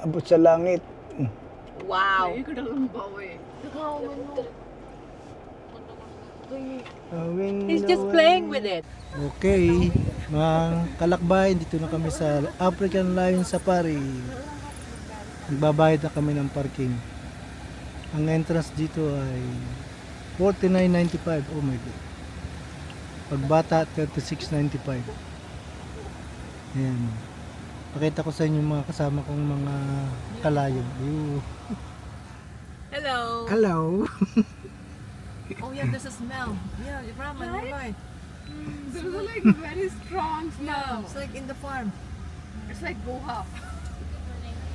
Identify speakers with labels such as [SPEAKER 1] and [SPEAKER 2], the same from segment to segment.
[SPEAKER 1] abot sa langit.
[SPEAKER 2] Wow. He's just playing with it.
[SPEAKER 1] Okay, mga kalakbay, dito na kami sa African Lion Safari. Nagbabayad na kami ng parking. Ang entrance dito ay $49.95. Oh my God. Pagbata, $36.95. Ayan. Pakita ko sa inyo mga kasama kong mga kalayo.
[SPEAKER 2] Hello.
[SPEAKER 1] Hello.
[SPEAKER 2] Oh yeah, there's a smell. Yeah, you're right.
[SPEAKER 3] There's like very strong smell.
[SPEAKER 2] It's like in the farm.
[SPEAKER 3] It's like goha.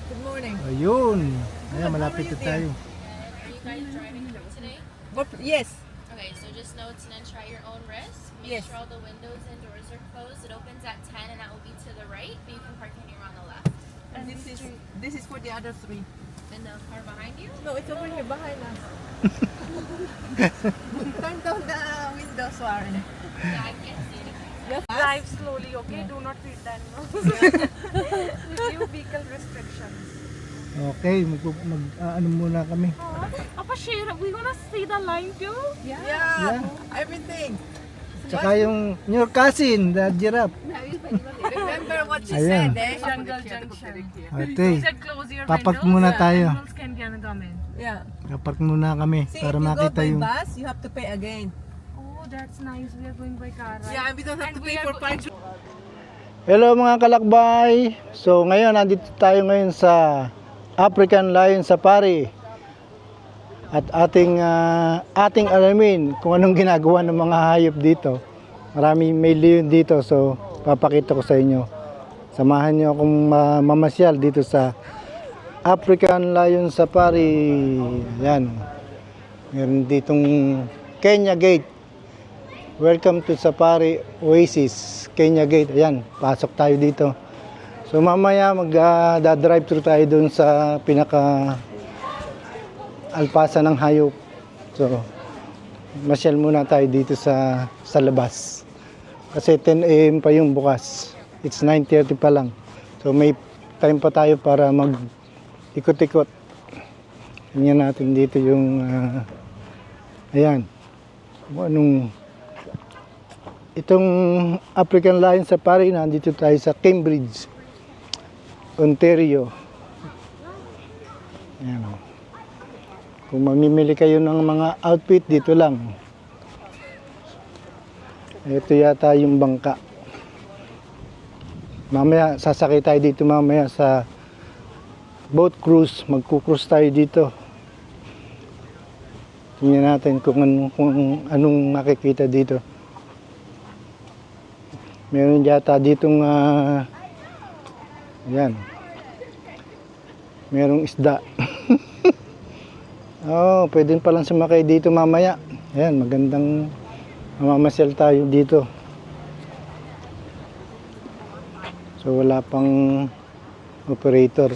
[SPEAKER 2] Good morning.
[SPEAKER 1] Ayun. Ayan, malapit na tayo.
[SPEAKER 4] Are you guys driving today?
[SPEAKER 2] Yes.
[SPEAKER 4] Okay, so just know to then try your own risk. Make
[SPEAKER 2] Yes.
[SPEAKER 4] sure all the windows and doors are closed. It opens at 10 and that will be to the right, but you can park anywhere on the left.
[SPEAKER 2] And this is for the other three.
[SPEAKER 4] And the car behind you?
[SPEAKER 2] No, it's over here behind us. Turn down the windows, Warren.
[SPEAKER 4] Yeah, I can't see anything.
[SPEAKER 2] Just
[SPEAKER 3] Drive slowly, okay? Do not feed the animals. Review vehicle restrictions.
[SPEAKER 1] Okay, ano muna kami.
[SPEAKER 3] Apa share, we gonna see the line too?
[SPEAKER 2] Yeah. Everything.
[SPEAKER 1] Tsaka yung your cousin, the giraffe.
[SPEAKER 2] Remember what she
[SPEAKER 1] Ayan.
[SPEAKER 2] said, eh?
[SPEAKER 3] Jungle junction.
[SPEAKER 1] Ate,
[SPEAKER 3] He said close your
[SPEAKER 1] papark
[SPEAKER 3] windows.
[SPEAKER 1] muna tayo.
[SPEAKER 3] Animals can come in.
[SPEAKER 2] Yeah.
[SPEAKER 1] Papark muna kami
[SPEAKER 2] See,
[SPEAKER 1] para
[SPEAKER 2] if you go
[SPEAKER 1] makita
[SPEAKER 2] by
[SPEAKER 1] yung...
[SPEAKER 2] bus, you have to pay again.
[SPEAKER 3] Oh, that's nice. We are going by car, right?
[SPEAKER 2] Yeah, and we don't have
[SPEAKER 3] And
[SPEAKER 2] to
[SPEAKER 3] we
[SPEAKER 2] pay
[SPEAKER 3] are
[SPEAKER 2] for parking.
[SPEAKER 1] Hello mga kalakbay! So ngayon, nandito tayo ngayon sa African Lion Safari. At ating alamin kung anong ginagawa ng mga hayop dito. Marami may leon dito, so papakita ko sa inyo. Samahan niyo akong mamasyal dito sa African Lion Safari. Yan. Meron ditong Kenya Gate. Welcome to Safari Oasis, Kenya Gate. Ayan, pasok tayo dito. So mamaya mag-drive through tayo dun sa pinaka alpasa ng hayop. So masyal muna tayo dito sa labas. Kasi 10 AM pa yung bukas. It's 9:30 pa lang. So may time pa tayo para mag-ikot-ikot. Tingnan natin dito yung ayan. Anong itong African Lion Safari, nandito tayo sa Cambridge, Ontario. Ayan. Kung mamimili kayo ng mga outfit, dito lang. Ito yata yung bangka. Mamaya, sasakay tayo dito mamaya sa boat cruise. Magku-cruise tayo dito. Tingnan natin kung anong makikita dito. Meron yata ditong ayan. Merong isda. Oh, pwede pa lang sumakay dito mamaya. Ayan, magandang mamamasyal tayo dito. So wala pang operator.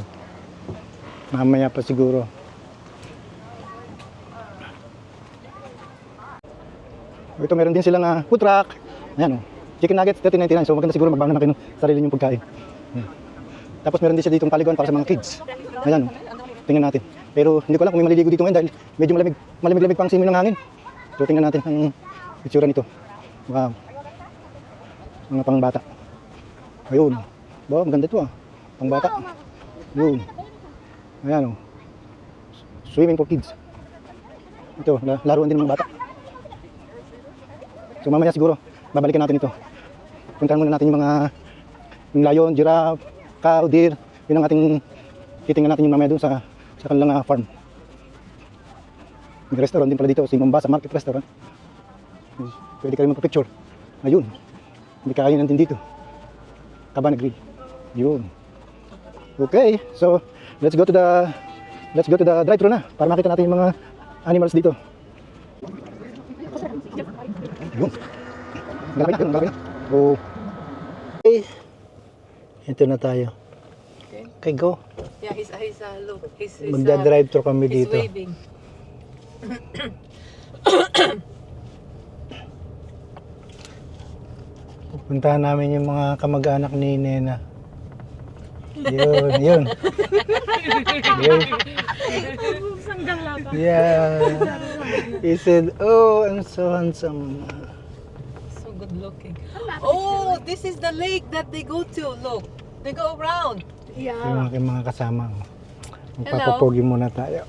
[SPEAKER 1] Mamaya pa siguro. Ito meron din silang food truck. Ayan, chicken nuggets, $13.99. So maganda siguro magbaon na kayo ng sarili niyong pagkain. Ayan. Tapos meron din siya ditong paliguan para sa mga kids. Ayan, tingnan natin. Pero hindi ko alam kung may maliligo dito ngayon dahil medyo malamig pang simoy ng hangin. So tingnan natin ang itsura nito. Wow. Mga pangbata. Ayun. Ba, maganda ito Pangbata. Ayun. Ayan Swimming for kids. Ito, laruan din ng mga bata. So mamaya siguro babalikan natin ito. Puntahan muna natin yung lion, giraffe, cow, deer. Yun ang ating titingnan natin yung mamaya doon sa kanilang farm. May restaurant din pala dito, si Mombasa Market Restaurant. Pwede kayo magpa-picture. Ayun. May kainan din dito. Cabana Grill. Yun. Okay, so let's go to the drive-thru na para makita natin yung mga animals dito. Yun. Galawin na. Okay. Ito na tayo. Okay, go.
[SPEAKER 2] Yeah, look.
[SPEAKER 1] Magda-drive-thru kami
[SPEAKER 2] He's
[SPEAKER 1] dito.
[SPEAKER 2] waving.
[SPEAKER 1] Puntahan namin yung mga kamag-anak ni Nena. Yun, yun. Yun. Yeah. He said, oh, I'm so handsome.
[SPEAKER 2] So good looking. Oh, this is the lake that they go to. Look, they go around.
[SPEAKER 1] Yung aking mga kasama. Magpapapogi muna tayo.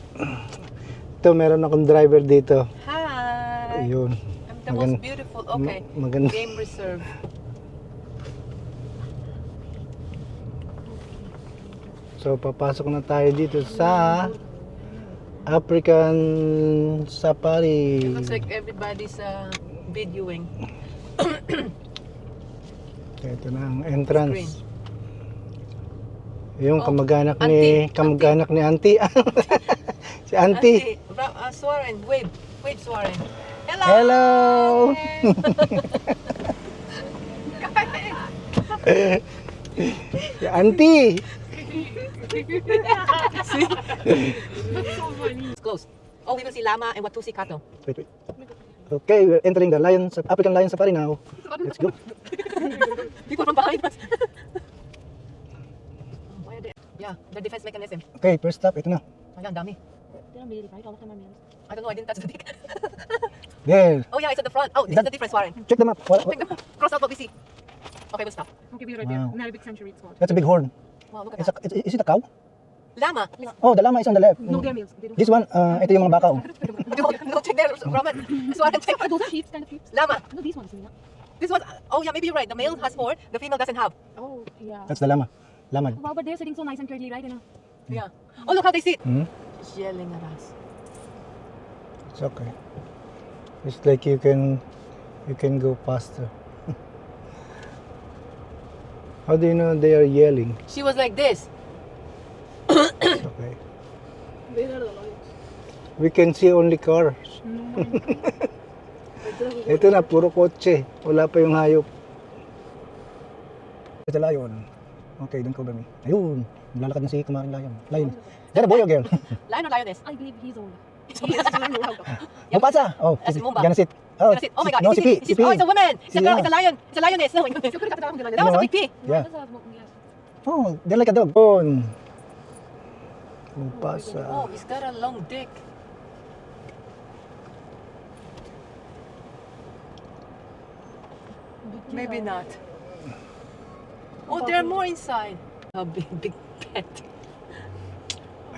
[SPEAKER 1] Ito, meron akong driver dito.
[SPEAKER 2] Hi.
[SPEAKER 1] Ayun.
[SPEAKER 2] I'm the most beautiful. Okay.
[SPEAKER 1] Maganda.
[SPEAKER 2] Game reserve.
[SPEAKER 1] So, papasok na tayo dito sa African Safari.
[SPEAKER 2] It looks like everybody's videoing.
[SPEAKER 1] Ito na ang entrance.
[SPEAKER 2] Screen.
[SPEAKER 1] Yung
[SPEAKER 2] Oh,
[SPEAKER 1] kamag-anak
[SPEAKER 2] auntie,
[SPEAKER 1] ni Auntie. Si Auntie.
[SPEAKER 2] Swarren, wave, Swarren. Hello.
[SPEAKER 1] Hello. Si Auntie.
[SPEAKER 2] It's close. Oh, we will see llama and Watusi cattle.
[SPEAKER 1] Wait. Okay, we're entering the African Lion Safari now. Let's go.
[SPEAKER 2] People from behind us. Yeah, the defense mechanism.
[SPEAKER 1] Okay, first stop, ito na.
[SPEAKER 2] Ayan, dami. I don't know, I didn't touch the dick.
[SPEAKER 1] There.
[SPEAKER 2] Oh yeah, it's at the front. Oh, this is the difference, Warren.
[SPEAKER 1] Check the map.
[SPEAKER 2] Check the cross out what we see. Okay, we'll stop.
[SPEAKER 3] Okay, we're right
[SPEAKER 1] Wow.
[SPEAKER 3] there. In Arabic century it's called.
[SPEAKER 1] That's a big horn.
[SPEAKER 2] Wow, look at that.
[SPEAKER 1] Is it a cow?
[SPEAKER 2] Llama.
[SPEAKER 1] Oh, the llama is on the left.
[SPEAKER 3] No, they're males. They don't.
[SPEAKER 1] This one, ito yung mga baka. Oh.
[SPEAKER 2] No, check there, Roman. Swarren, check.
[SPEAKER 3] Are those sheep, kind of sheep?
[SPEAKER 2] Llama.
[SPEAKER 3] No, these ones. Yeah.
[SPEAKER 2] This one, oh yeah, maybe you're right. The male has horn, the female doesn't have.
[SPEAKER 3] Oh, yeah.
[SPEAKER 1] That's the llama. Llama.
[SPEAKER 3] Wow, but they're sitting so nice and curly, right?
[SPEAKER 2] Yeah. Oh, look how they sit.
[SPEAKER 1] Hmm?
[SPEAKER 2] She's yelling at us.
[SPEAKER 1] It's okay. It's like you can go faster. How do you know they are yelling?
[SPEAKER 2] She was like this.
[SPEAKER 1] It's okay.
[SPEAKER 3] Where are the lions?
[SPEAKER 1] We can see only cars. Ito na, puro kotse. Wala pa yung hayop. It's a lion. Okay, don't cover me. Ayun, naglalakad na si kumaring lion. Lion. Is that a boy or girl?
[SPEAKER 2] Lion or lioness?
[SPEAKER 3] I believe he's old.
[SPEAKER 1] Mupasa. Oh,
[SPEAKER 2] That's Mumba.
[SPEAKER 1] gonna sit. Oh,
[SPEAKER 2] That's it. Oh my god,
[SPEAKER 1] no,
[SPEAKER 2] it's
[SPEAKER 1] si P.
[SPEAKER 2] a, oh, it's a woman. It's a girl, it's a lion. It's a lioness. Oh my goodness. That was a big P.
[SPEAKER 1] Yeah. Oh, they're like a dog. Mupasa.
[SPEAKER 2] Oh, he's got a long dick. Maybe not. Oh, there are more inside. A big pet.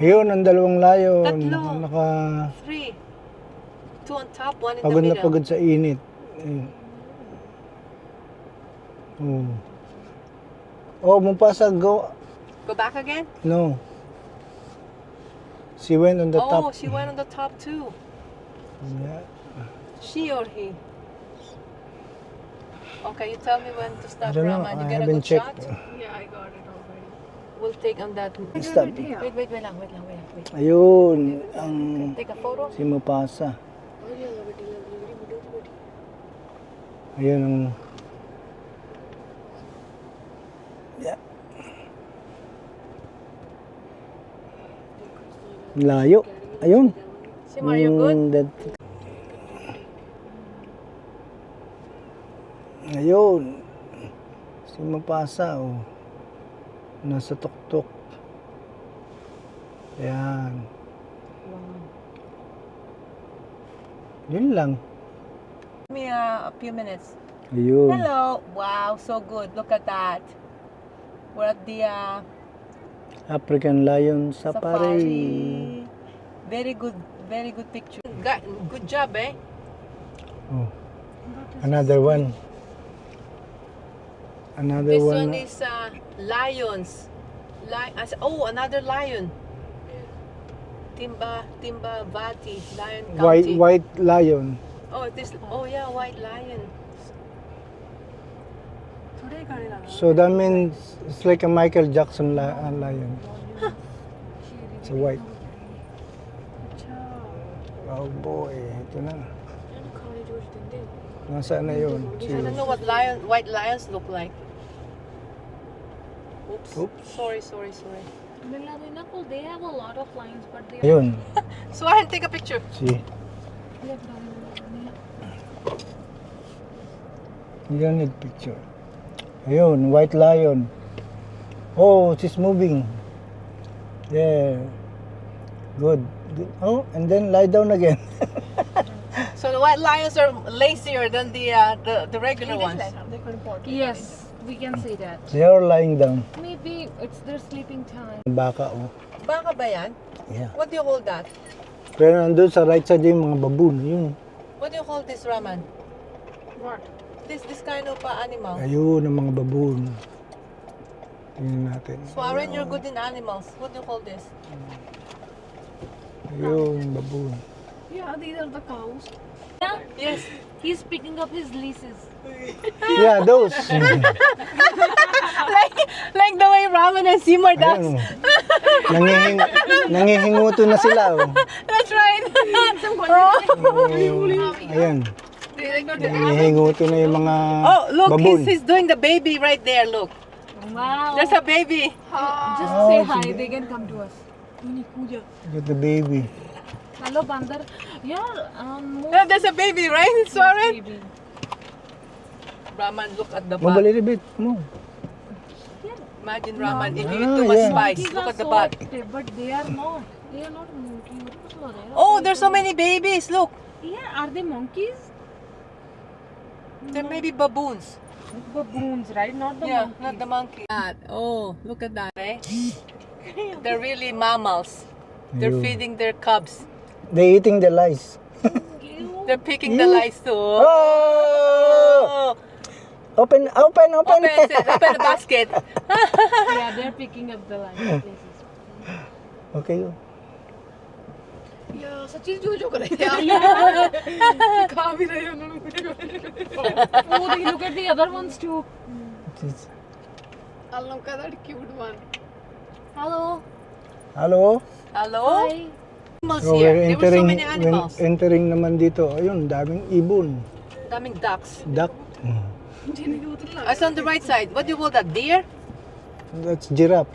[SPEAKER 1] Ayun, ang dalawang lion.
[SPEAKER 2] Tatlo.
[SPEAKER 1] Naka...
[SPEAKER 2] 3. 2 on top, 1 in
[SPEAKER 1] Pagod
[SPEAKER 2] the
[SPEAKER 1] na
[SPEAKER 2] middle.
[SPEAKER 1] pagod sa init. Ayun. Oh. Oh, Mupasa, go.
[SPEAKER 2] Go back again?
[SPEAKER 1] No. She went on the
[SPEAKER 2] Oh,
[SPEAKER 1] top.
[SPEAKER 2] she went on the top too.
[SPEAKER 1] Yeah.
[SPEAKER 2] She or he? Okay, you tell me when to
[SPEAKER 1] I
[SPEAKER 2] stop,
[SPEAKER 1] don't know.
[SPEAKER 2] Rahman. You
[SPEAKER 1] I
[SPEAKER 2] get a
[SPEAKER 1] haven't
[SPEAKER 2] good
[SPEAKER 1] checked.
[SPEAKER 2] shot?
[SPEAKER 3] Yeah, I got it already.
[SPEAKER 2] We'll take on that.
[SPEAKER 1] Stop.
[SPEAKER 2] Wait lang.
[SPEAKER 1] Ayun, ang
[SPEAKER 2] Take a photo.
[SPEAKER 1] si Mupasa. Ayun ang... Yeah. Layo. Ayun.
[SPEAKER 2] Simar, you good?
[SPEAKER 1] Ayun. Si Mupasa, oh. Nasa tuktok. Ayan. Yun lang.
[SPEAKER 2] Give me a few minutes.
[SPEAKER 1] Ayun.
[SPEAKER 2] Hello. Wow, so good. Look at that. We're at the
[SPEAKER 1] African Lion Safari.
[SPEAKER 2] safari. Very good picture. Good job, eh?
[SPEAKER 1] Oh. Another one. Another
[SPEAKER 2] This
[SPEAKER 1] one.
[SPEAKER 2] one is lions. Oh, another lion. Timba Vati, Lion County.
[SPEAKER 1] White lion.
[SPEAKER 2] Oh, yeah, white lion.
[SPEAKER 1] So that means it's like a Michael Jackson lion. It's a white. Oh boy, ito na. Nasaan na yun?
[SPEAKER 2] I don't know what white lions look like. Oops. Sorry.
[SPEAKER 3] They have a lot of lines, but they
[SPEAKER 1] Ayun.
[SPEAKER 2] So I take a picture.
[SPEAKER 1] See. You don't need picture. Ayun, white lion. Oh, she's moving. There. Good. Good. Oh, and then lie down again.
[SPEAKER 2] So the white lions are lazier than the regular ones.
[SPEAKER 3] Yes, we can say that.
[SPEAKER 1] They are lying down.
[SPEAKER 3] Maybe it's their sleeping time.
[SPEAKER 1] Baka, oh.
[SPEAKER 2] Baka ba yan?
[SPEAKER 1] Yeah.
[SPEAKER 2] What do you call that?
[SPEAKER 1] Pero nandun sa right side yung mga baboon. Yun.
[SPEAKER 2] What do you call this, Raman?
[SPEAKER 3] What?
[SPEAKER 2] This kind of animal.
[SPEAKER 1] Ayun, ang mga baboon. Tingnan natin.
[SPEAKER 2] So Aaron, you're good in animals. What do you call this?
[SPEAKER 1] Ayun, baboon.
[SPEAKER 3] Yeah, these are the cows.
[SPEAKER 2] Yes.
[SPEAKER 3] He's picking up his leases.
[SPEAKER 1] Yeah, those.
[SPEAKER 2] Like the way Raman and Seymour does.
[SPEAKER 1] Ayun. Nangihinguto na sila. Oh.
[SPEAKER 2] That's right.
[SPEAKER 1] Ayan. Nangihinguto na yung mga
[SPEAKER 2] Oh, look,
[SPEAKER 1] baboon.
[SPEAKER 2] he's doing the baby right there. Look,
[SPEAKER 3] Wow.
[SPEAKER 2] there's a baby.
[SPEAKER 3] Just
[SPEAKER 1] Oh,
[SPEAKER 3] say hi.
[SPEAKER 1] sige.
[SPEAKER 3] They can come to us.
[SPEAKER 1] Look at the baby.
[SPEAKER 3] Hello, Bandar. Yeah,
[SPEAKER 2] Oh, there's a baby, right? Sorry.
[SPEAKER 3] baby.
[SPEAKER 2] Raman, look at the
[SPEAKER 1] Move a
[SPEAKER 2] butt.
[SPEAKER 1] little bit. Move.
[SPEAKER 2] Imagine Raman, if you
[SPEAKER 1] Ah,
[SPEAKER 2] eat too much
[SPEAKER 1] yeah.
[SPEAKER 2] spice,
[SPEAKER 3] Monkeys
[SPEAKER 2] look
[SPEAKER 3] are
[SPEAKER 2] at the
[SPEAKER 3] so
[SPEAKER 2] butt.
[SPEAKER 3] active, but they are not. They are not monkeys. What is
[SPEAKER 2] Oh, there's so many babies. Look,
[SPEAKER 3] Yeah, are they monkeys?
[SPEAKER 2] there may be baboons.
[SPEAKER 3] Baboons, right? Not the
[SPEAKER 2] Yeah,
[SPEAKER 3] monkeys.
[SPEAKER 2] not the monkey. Oh, look at that, eh? They're really mammals. They're
[SPEAKER 1] Ayun.
[SPEAKER 2] feeding their cubs.
[SPEAKER 1] They eating the lice.
[SPEAKER 2] They're picking the lice too.
[SPEAKER 1] Oh!
[SPEAKER 2] Oh!
[SPEAKER 1] Open.
[SPEAKER 2] Open the basket.
[SPEAKER 3] Yeah, they're picking up the line places.
[SPEAKER 1] Okay.
[SPEAKER 3] Yeah, सच्ची जो कर रहे हैं खा भी रहे हैं उन्होंने Oh, they look at the other ones too. I'll look at that cute one. Hello.
[SPEAKER 1] Hello?
[SPEAKER 2] Hello?
[SPEAKER 3] Hi.
[SPEAKER 2] Animals
[SPEAKER 1] So
[SPEAKER 2] here.
[SPEAKER 1] we're
[SPEAKER 2] There were so
[SPEAKER 1] entering,
[SPEAKER 2] many animals.
[SPEAKER 1] entering naman dito. Ayun, daming ibon.
[SPEAKER 2] Daming ducks.
[SPEAKER 1] Duck.
[SPEAKER 2] It's on the right side. What do you call that? Deer?
[SPEAKER 1] That's giraffe.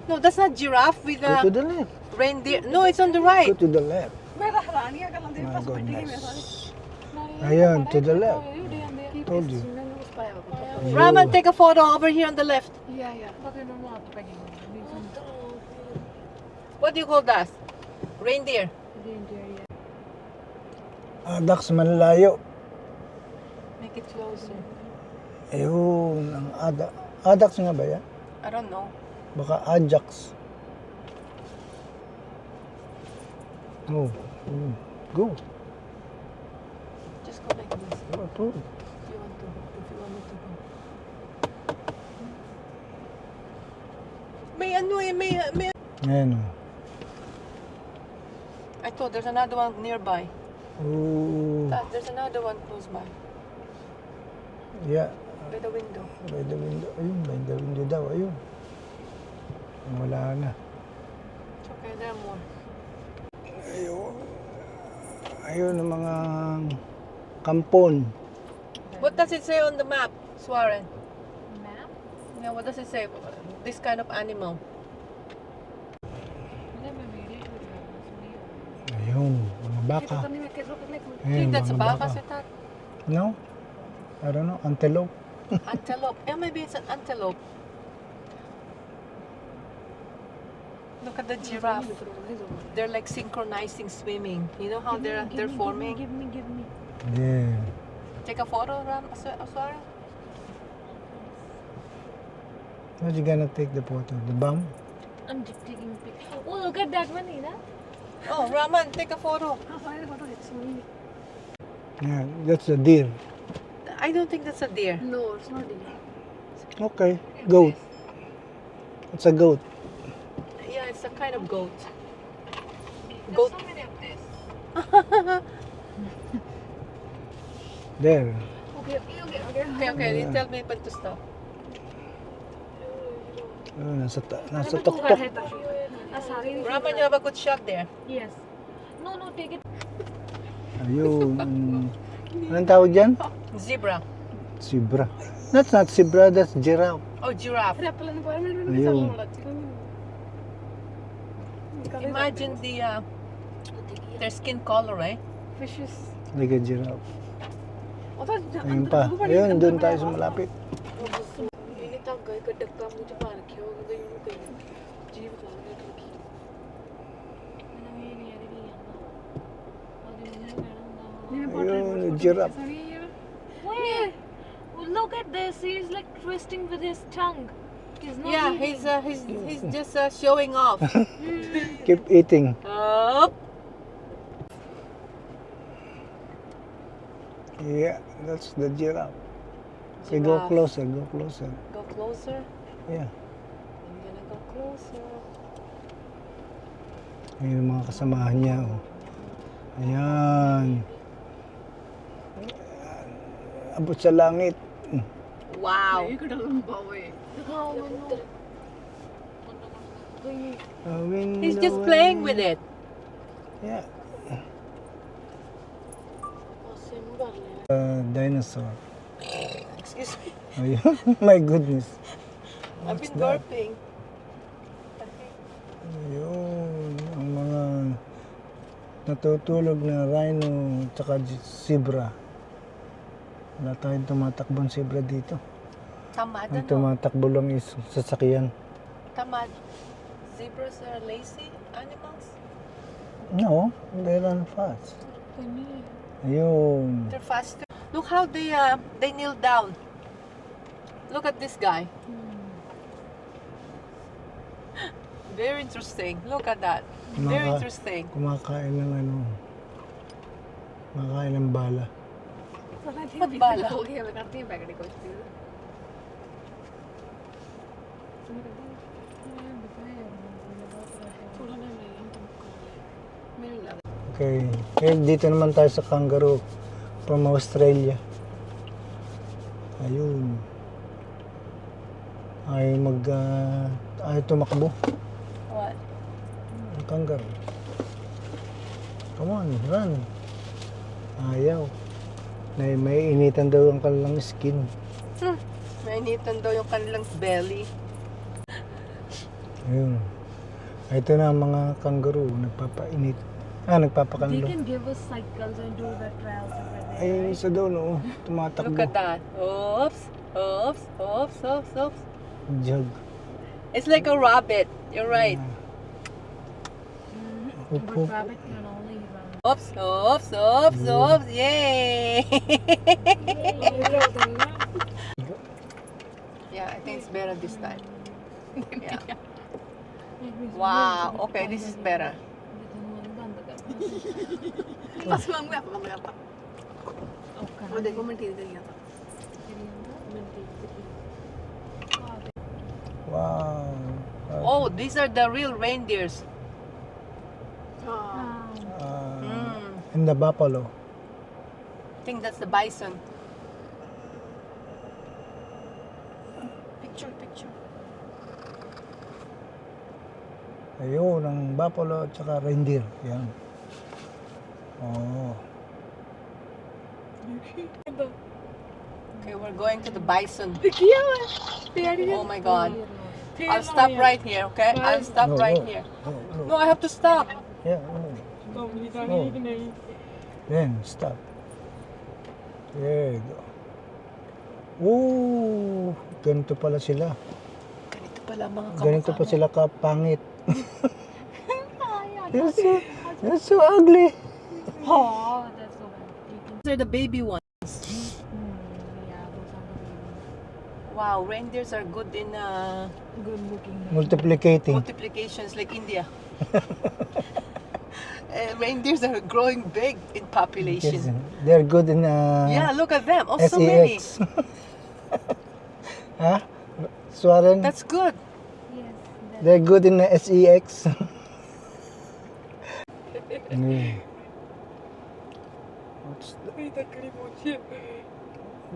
[SPEAKER 2] No, that's not giraffe with
[SPEAKER 1] Go to
[SPEAKER 2] a
[SPEAKER 1] the left.
[SPEAKER 2] reindeer. No, it's on the right.
[SPEAKER 1] Go to the left. My goodness. Ayun, to the left. Told you.
[SPEAKER 2] Raman, take a photo over here on the left.
[SPEAKER 3] Yeah, yeah.
[SPEAKER 2] What do you call that? Reindeer.
[SPEAKER 1] Ducks manlayo.
[SPEAKER 2] Make it closer.
[SPEAKER 1] Ayun, ang Adax nga ba yan?
[SPEAKER 2] I don't know.
[SPEAKER 1] Baka Ajax. Oh, go.
[SPEAKER 2] Just go like this.
[SPEAKER 1] Go.
[SPEAKER 2] If you want me to go. May ano eh, may
[SPEAKER 1] Ayan.
[SPEAKER 2] I thought there's another one nearby.
[SPEAKER 1] Oh,
[SPEAKER 2] There's another one close by.
[SPEAKER 1] yeah.
[SPEAKER 2] By the window.
[SPEAKER 1] By the window. Ayun, by the window daw. Ayun. Wala na.
[SPEAKER 2] It's okay, there are more.
[SPEAKER 1] Ayun. Ayun ang mga kampon.
[SPEAKER 2] What does it say on the map, Swaren?
[SPEAKER 3] Map?
[SPEAKER 2] Yeah, what does it say? This kind of animal.
[SPEAKER 1] Ayun, mga baka.
[SPEAKER 2] I
[SPEAKER 1] Ayun,
[SPEAKER 2] think that's a
[SPEAKER 1] mga
[SPEAKER 2] baka, Sweetheart.
[SPEAKER 1] No? I don't know. Antelope.
[SPEAKER 2] Antelope. Yeah, maybe it's an antelope. Look at the giraffe. They're like synchronizing swimming. You know how they're forming?
[SPEAKER 3] Give me.
[SPEAKER 1] Yeah.
[SPEAKER 2] Take a photo, Swaren?
[SPEAKER 1] What you gonna take the photo? The bum?
[SPEAKER 3] I'm just taking a picture. Oh, look at that one, Ina.
[SPEAKER 2] Oh, Raman, take a photo.
[SPEAKER 1] Yeah, that's a deer.
[SPEAKER 2] I don't think that's a deer.
[SPEAKER 3] No, it's not deer.
[SPEAKER 1] Okay, goat. It's a goat.
[SPEAKER 2] Yeah, it's a kind of goat. Goat.
[SPEAKER 3] So many of this.
[SPEAKER 1] There.
[SPEAKER 3] Okay.
[SPEAKER 2] Okay, you tell me when to stop.
[SPEAKER 1] Nasa tuktok.
[SPEAKER 2] Raman, you have a good shot there.
[SPEAKER 3] Yes. No, take it.
[SPEAKER 1] Ayun. Anong tawag dyan?
[SPEAKER 2] Zebra.
[SPEAKER 1] Zebra. That's not zebra, that's giraffe.
[SPEAKER 2] Oh, giraffe.
[SPEAKER 1] Ayun.
[SPEAKER 2] Imagine their skin color, eh?
[SPEAKER 3] Fishes.
[SPEAKER 1] Like a giraffe. Ayun pa. Ayun, doon tayo sa malapit.
[SPEAKER 3] ਇੱਕ ਡੱਕਾ ਮੂੰਹ ਚ ਪਾ ਰੱਖਿਆ ਉਹ ਕਹਿੰਦਾ ਇਹਨੂੰ ਕਈ ਜੀਭ ਲਾ ਕੇ ਰੱਖੀ ਮੈਨੂੰ ਇਹ ਨਹੀਂ ਯਾਦ ਨਹੀਂ ਆਉਂਦਾ ਉਹਦੇ ਮੂੰਹ ਕਹਿਣਾ ਹੁੰਦਾ
[SPEAKER 1] Ayun, giraffe.
[SPEAKER 3] Wait, look at this. He's like twisting with his tongue. He's not
[SPEAKER 2] Yeah,
[SPEAKER 3] eating.
[SPEAKER 2] he's just showing off.
[SPEAKER 1] Keep eating.
[SPEAKER 2] Up.
[SPEAKER 1] Yeah, that's the giraffe. Okay, go
[SPEAKER 2] Giraffe.
[SPEAKER 1] closer, go closer.
[SPEAKER 2] Go closer.
[SPEAKER 1] Yeah.
[SPEAKER 2] I'm gonna go closer.
[SPEAKER 1] Ayun yung mga kasamahan niya. Oh. Ayan. Abot sa langit.
[SPEAKER 2] Wow.
[SPEAKER 3] ਇਹ ਕਿਹੜਾ ਲੰਬਾ ਹੋਏ ਦਿਖਾਓ ਮੈਨੂੰ
[SPEAKER 2] He's just playing with it.
[SPEAKER 1] Yeah.
[SPEAKER 3] ਪਾਸੇ ਨੂੰ ਕਰ ਲੈਣਾ
[SPEAKER 1] Dinosaur.
[SPEAKER 2] Excuse me.
[SPEAKER 1] Ayun. My goodness.
[SPEAKER 2] I've been
[SPEAKER 1] that?
[SPEAKER 2] burping.
[SPEAKER 1] Ayun. Ang mga natutulog na rhino tsaka zebra. Wala tayong tumatakbong zebra dito.
[SPEAKER 2] Tamad,
[SPEAKER 1] Ang
[SPEAKER 2] ano?
[SPEAKER 1] tumatakbo lang is sasakyan.
[SPEAKER 2] Tamad. Zebras are lazy animals.
[SPEAKER 1] No, they run fast. Ayun.
[SPEAKER 2] They're faster. Look how they kneel down. Look at this guy. Very interesting. Look at that. Very interesting.
[SPEAKER 1] Kumakain ng ano. Kumakain ng bala.
[SPEAKER 2] What bala?
[SPEAKER 3] ਹੋ ਗਿਆ ਮੈਂ ਕਰਦੀ ਹਾਂ ਪੈਕਟ ਕੁਝ ਦੀ ਥੋੜਾ ਨਾ ਨਹੀਂ ਮੈਨੂੰ ਲੱਗਦਾ
[SPEAKER 1] Okay. Eh, dito naman tayo sa kangaroo from Australia. Ayun. Ayaw tumakbo.
[SPEAKER 2] What?
[SPEAKER 1] Ang kangaroo. Come on, run. Ayaw. May initan daw ang kanilang skin.
[SPEAKER 2] Mainitan daw yung kanilang belly.
[SPEAKER 1] Ayun. Ito na ang mga kangaroo. Nagpapainit. Nagpapakanlo.
[SPEAKER 3] They can give us cycles and do the trails over there.
[SPEAKER 1] Ay, isa daw no. Tumatakbo.
[SPEAKER 2] Look at that. Oops. Oops. Oops. Oops. Oops.
[SPEAKER 1] Jog.
[SPEAKER 2] It's like a rabbit. You're right.
[SPEAKER 1] Up,
[SPEAKER 3] But
[SPEAKER 1] up.
[SPEAKER 3] rabbit can only run.
[SPEAKER 2] Oops. Oops. Oops. Oops. Yay. Yeah, I think it's better this time. Yeah. Wow. Okay, this is better.
[SPEAKER 3] बस को मैं अपना लगा वो देखो मैं ठीक करी था
[SPEAKER 1] Wow.
[SPEAKER 2] Oh, these are the real reindeers.
[SPEAKER 1] And the buffalo.
[SPEAKER 2] I think that's the bison. Picture.
[SPEAKER 1] Ayun, ang buffalo at saka reindeer. Yan. Oh.
[SPEAKER 2] Okay, we're going to the bison.
[SPEAKER 3] किया है
[SPEAKER 2] Oh my God. I'll stop right here, okay? I'll stop right here. No, I have to stop.
[SPEAKER 1] Yeah. Oh. Then, stop. There you go. Ooh, ganito pala sila.
[SPEAKER 2] Ganito pala mga
[SPEAKER 1] Ganito pa
[SPEAKER 2] kamukha mo.
[SPEAKER 1] sila kapangit. They're so ugly.
[SPEAKER 3] Oh, that's so bad.
[SPEAKER 2] These are the baby ones.
[SPEAKER 3] Yeah, those are the babies.
[SPEAKER 2] Wow, reindeers are good in
[SPEAKER 3] Good looking.
[SPEAKER 1] Multiplicating.
[SPEAKER 2] multiplications like India. Reindeers are growing big in population.
[SPEAKER 1] Yes, they're good in
[SPEAKER 2] Yeah, look at them. Oh, so many.
[SPEAKER 1] SEX. Ha? Swaren?
[SPEAKER 2] That's good.
[SPEAKER 3] Yes.
[SPEAKER 1] They're good in SEX.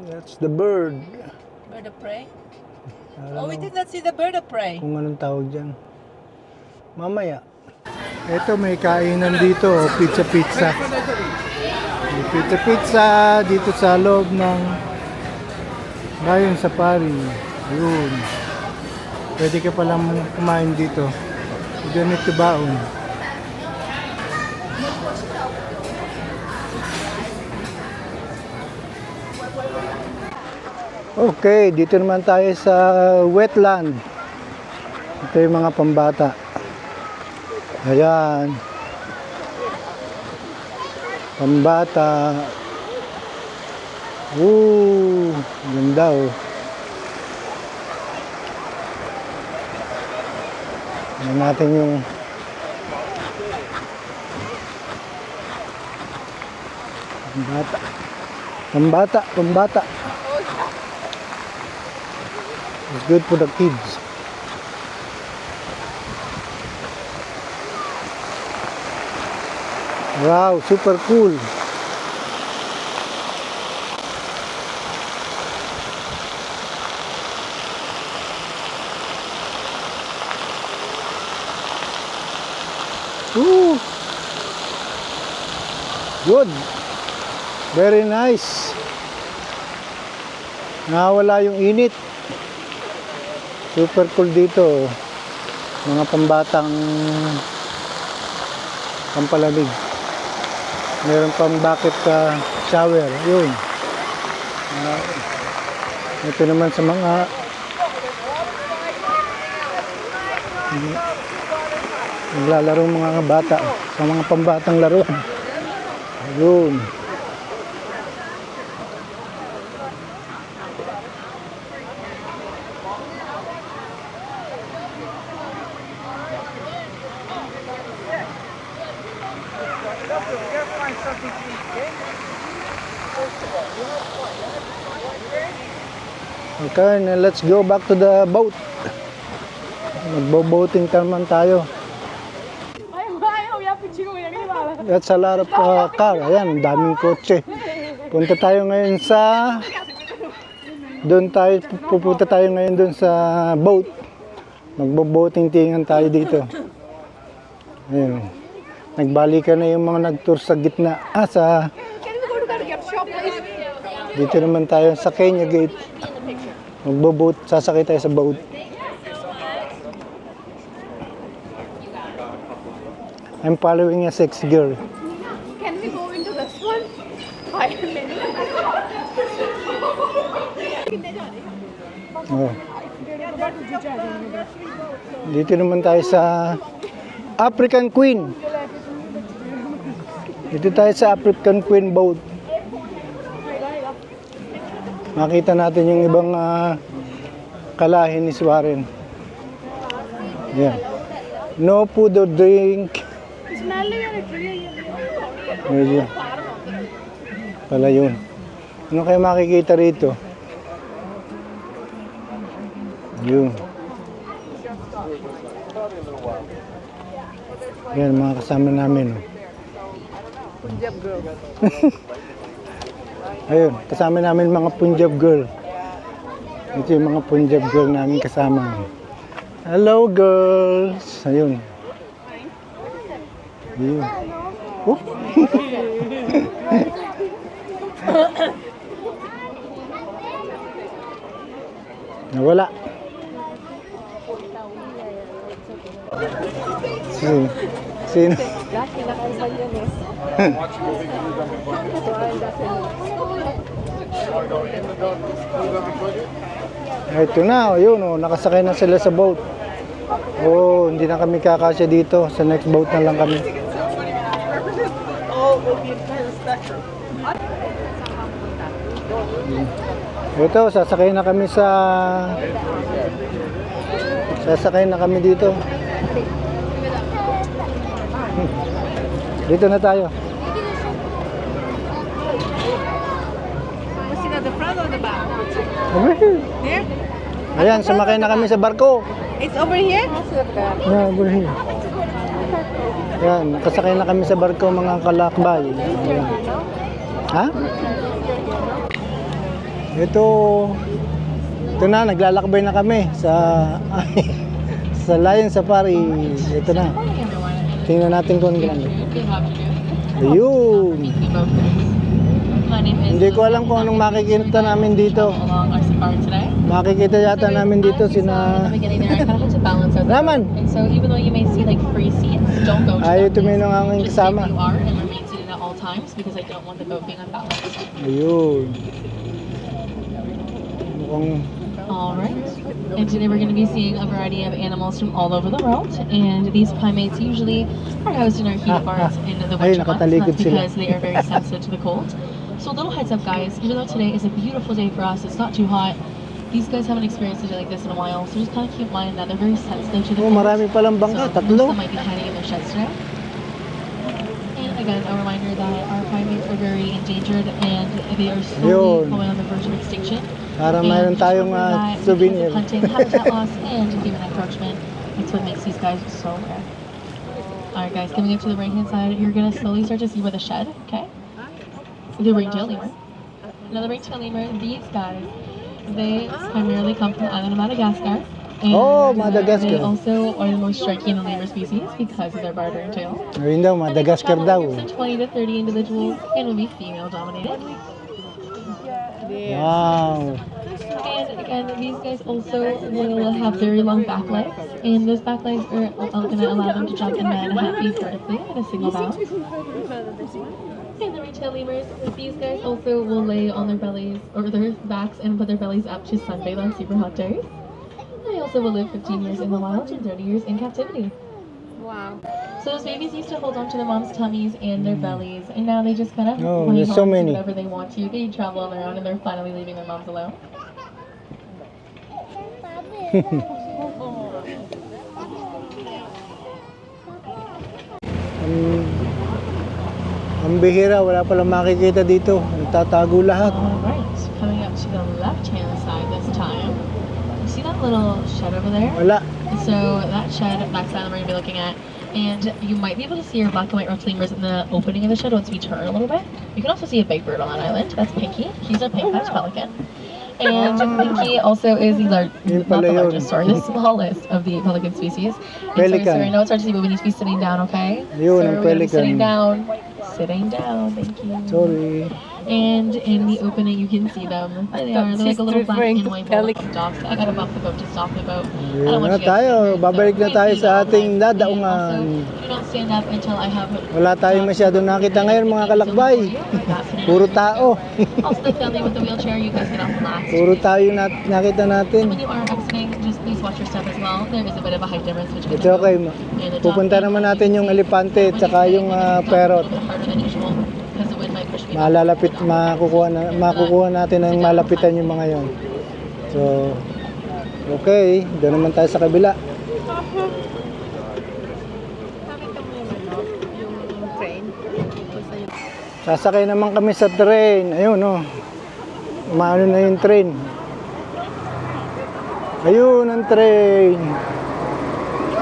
[SPEAKER 1] That's the bird.
[SPEAKER 2] Bird of prey.
[SPEAKER 1] I don't
[SPEAKER 2] Oh, we
[SPEAKER 1] know
[SPEAKER 2] did not see the bird of prey.
[SPEAKER 1] kung anong tawag dyan. Mamaya. Ito may kainan dito, pizza. May pizza dito sa loob ng Lion Safari. Ayun. Pwede ka palang kumain dito. You don't need to baon. Okay, dito naman tayo sa wetland. Ito yung mga pambata. Ayan. Pambata. Ganda oh. Tignan natin yung pambata. It's good for the kids. Wow, super cool. Good. Very nice. Nawala yung init. Super cool dito. Mga pambatang pampalamig. Meron pang bucket shower. Yun. Ito naman sa mga naglalarong mga bata. Sa mga pambatang laruan. Yun. Okay, now let's go back to the boat. Magbo-boating naman tayo. That's a lot of car. Ayan, daming kotse. Pupunta tayo ngayon sa boat. Magbo-boating tingan tayo dito. Ayun. Nagbalikan na yung mga nag-tour sa gitna. Dito naman tayo sa Kenya Gate. Magbo-boat, sasakay tayo sa boat. I'm following a sex girl.
[SPEAKER 3] Can we go into this one? 5 minutes.
[SPEAKER 1] Oh. Dito naman tayo sa African Queen. Dito tayo sa African Queen boat. Makita natin yung ibang kalahi ni Warren. Yeah. No food or drink. Medyo. Pala yun. Ano kayo makikita rito? Yun. Yan, mga kasama namin.
[SPEAKER 2] Punjab girl.
[SPEAKER 1] Ayun, kasama namin mga Punjab girl. Ito yung mga Punjab girl namin kasama. Hello girls! Ayun. Ayun. Oh. Nawala. Sino? Ito na, yun oh, nakasakay na sila sa boat. Oh, hindi na kami kakasya dito. Sa next boat na lang kami. Ito, sasakay na kami dito. Dito na tayo.
[SPEAKER 2] Was it at the front or the back?
[SPEAKER 1] Over here.
[SPEAKER 2] There?
[SPEAKER 1] Ayan, sumakay na kami sa barko.
[SPEAKER 2] It's over here?
[SPEAKER 1] Yeah, over here. Ayan, nakasakay na kami sa barko mga kalakbay. Ayan. Ha? Ito na, naglalakbay na kami sa sa Lion Safari. Ito na. Tingnan natin kung ano gano'n. Ayun. Hindi ko alam kung anong makikita namin dito. Makikita yata namin dito sina Raman. Ayaw tuminong ang aking kasama. Ayun. Mukhang
[SPEAKER 3] Alright, and today we're going to be seeing a variety of animals from all over the world, and these primates usually are housed in our heat bars in the winter months. That's because they are very sensitive to the cold. So a little heads up guys, even though today is a beautiful day for us, it's not too hot, these guys haven't experienced a day like this in a while, so just kind of keep in mind that they're very sensitive to the cold.
[SPEAKER 1] marami palang bangka,
[SPEAKER 3] So most of
[SPEAKER 1] tatlo.
[SPEAKER 3] them might be hiding in their sheds today. And again, a reminder that our primates are very endangered and they are slowly going on the verge of extinction.
[SPEAKER 1] Para
[SPEAKER 3] And
[SPEAKER 1] mayroon
[SPEAKER 3] just
[SPEAKER 1] tayong
[SPEAKER 3] remember that
[SPEAKER 1] souvenir.
[SPEAKER 3] because of hunting, habitat loss, and human encroachment, it's what makes these guys so rare. Alright guys, coming up to the right hand side, you're going to slowly start to see where the shed, okay? The ring-tail lemur. Now the ring-tail lemur, these guys, they primarily come from the island of Madagascar. And
[SPEAKER 1] Madagascar.
[SPEAKER 3] they also are the most striking of the lemur species because of their bartering tail.
[SPEAKER 1] Ayun daw, Madagascar daw.
[SPEAKER 3] From 20 to 30 individuals and will be female dominated.
[SPEAKER 1] Wow.
[SPEAKER 3] And again, these guys also will have very long back legs, and those back legs are going to allow them to jump and land happy vertically in a single bound. And the ring-tail lemurs, these guys also will lay on their bellies or their backs and put their bellies up to sunbathe on super hot days. And they also will live 15 years in the wild and 30 years in captivity.
[SPEAKER 2] Wow.
[SPEAKER 3] So those babies used to hold on to their mom's tummies and their bellies, and now they just kind of
[SPEAKER 1] Oh, there's so many.
[SPEAKER 3] whatever they want to. They travel on their own, and they're finally leaving their moms alone.
[SPEAKER 1] Ang bihira, wala palang makikita dito. Nagtatago lahat.
[SPEAKER 3] Alright, coming up to the left-hand side this time. You see that little shed over there?
[SPEAKER 1] Wala.
[SPEAKER 3] So that shed, backside we're going to be looking at, and you might be able to see our black and white roach lemurs in the opening of the shed once we turn a little bit. You can also see a big bird on that island. That's Pinky. He's a pink-backed pelican. And Pinky also is the the smallest of the pelican species.
[SPEAKER 1] Pelican.
[SPEAKER 3] Sorry, I know it's hard to see, but we need to be sitting down, okay?
[SPEAKER 1] Yun,
[SPEAKER 3] So
[SPEAKER 1] ang
[SPEAKER 3] we're gonna be
[SPEAKER 1] pelican.
[SPEAKER 3] sitting down. Sitting down, thank you.
[SPEAKER 1] Sorry.
[SPEAKER 3] And in the opening, you can see them. There they are. They're like a little black and white
[SPEAKER 2] pelican.
[SPEAKER 3] dogs. I gotta bump the boat to stop the boat.
[SPEAKER 1] Ayun na tayo. Babalik na tayo sa ating dadaungan.
[SPEAKER 3] Do not stand up until I have
[SPEAKER 1] Wala tayong masyadong nakita ngayon mga kalakbay. Puro tao.
[SPEAKER 3] Also, the family with the wheelchair, you guys get off last.
[SPEAKER 1] Puro tayo nakita natin.
[SPEAKER 3] When you are exiting, just please watch your step as well. There is a bit of a height difference between
[SPEAKER 1] It's okay. Pupunta naman natin yung elepante at saka yung parrot. Malalapit, makukuha natin ang malapitan yung mga yon. So, okay. Doon naman tayo sa kabila.
[SPEAKER 2] Yung train.
[SPEAKER 1] Sasakay naman kami sa train. Ayun, oh. Maano na yung train. Ayun ang train.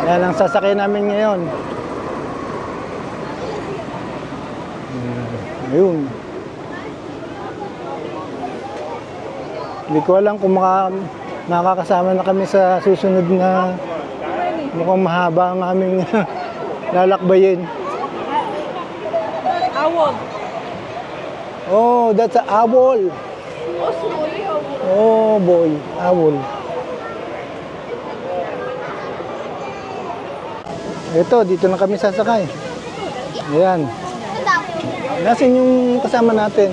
[SPEAKER 1] Yan ang sasakay namin ngayon. Ayun. Hindi ko alam kung makakasama na kami sa susunod na mukhang mahaba ang aming lalakbayin.
[SPEAKER 2] Owl.
[SPEAKER 1] Oh, that's an owl. Oh boy, owl. Ito, dito na kami sasakay. Ayan. Nasaan yung kasama natin?